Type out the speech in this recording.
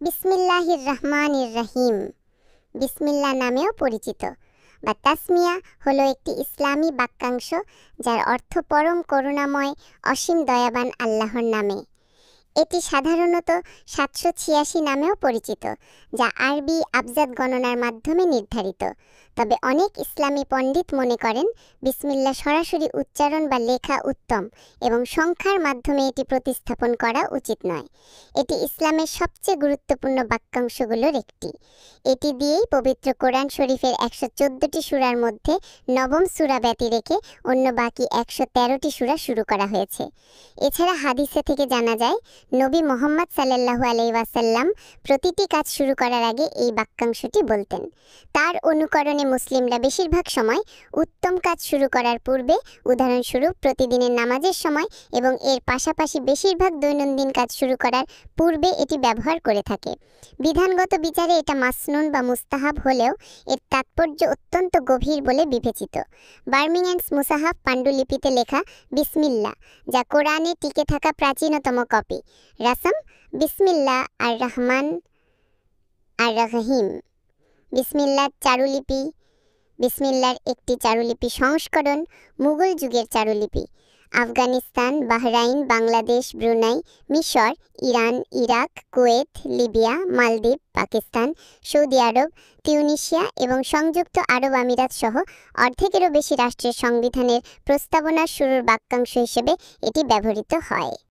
বিসমিল্লাহির রহমানির রহিম। বিসমিল্লাহ নামেও পরিচিত বা তাসমিয়া হলো একটি ইসলামী বাক্যাংশ যার অর্থ পরম করুণাময় অসীম দয়াবান আল্লাহর নামে। এটি সাধারণত 786 নামেও পরিচিত, যা আরবি আবজাদ গণনার মাধ্যমে নির্ধারিত। তবে অনেক ইসলামী পণ্ডিত মনে করেন বিসমিল্লাহ সরাসরি উচ্চারণ বা লেখা উত্তম এবং সংখ্যার মাধ্যমে এটি প্রতিস্থাপন করা উচিত নয়। এটি ইসলামের সবচেয়ে গুরুত্বপূর্ণ বাক্যাংশগুলোর একটি। এটি দিয়েই পবিত্র কোরআন শরীফের 114টি সূরার মধ্যে নবম সূরা ব্যতি রেখে অন্য বাকি 113টি সূরা শুরু করা হয়েছে। এছাড়া হাদিসে থেকে জানা যায়, নবী মুহাম্মদ সাল্লাল্লাহু আলাইহি ওয়াসাল্লাম প্রতিটি কাজ শুরু করার আগে এই বাক্যাংশটি বলতেন। তার অনুকরণে মুসলিমরা বেশিরভাগ সময় উত্তম কাজ শুরু করার পূর্বে, উদাহরণস্বরূপ প্রতিদিনের নামাজের সময় এবং এর পাশাপাশি বেশিরভাগ দৈনন্দিন কাজ শুরু করার পূর্বে এটি ব্যবহার করে থাকে। বিধানগত বিচারে এটা মাসনুন বা মুস্তাহাব হলেও এর তাৎপর্য অত্যন্ত গভীর বলে বিবেচিত। বার্মিংহামস মুসাহাফ পাণ্ডুলিপিতে লেখা বিসমিল্লাহ, যা কোরআনে টিকে থাকা প্রাচীনতম কপি। রাসম বিসমিল্লাহ আর রহমান আর রহিম। বিসমিল্লাহর চারুলিপি। বিসমিল্লাহর একটি চারুলিপি সংস্করণ মুঘল যুগের চারুলিপি। আফগানিস্তান, বাহরাইন, বাংলাদেশ, ব্রুনাই, মিশর, ইরান, ইরাক, কুয়েত, লিবিয়া, মালদ্বীপ, পাকিস্তান, সৌদি আরব, তিউনিসিয়া এবং সংযুক্ত আরব আমিরাত সহ অর্ধেকেরও বেশি রাষ্ট্রের সংবিধানের প্রস্তাবনার শুরুর বাক্যাংশ হিসেবে এটি ব্যবহৃত হয়।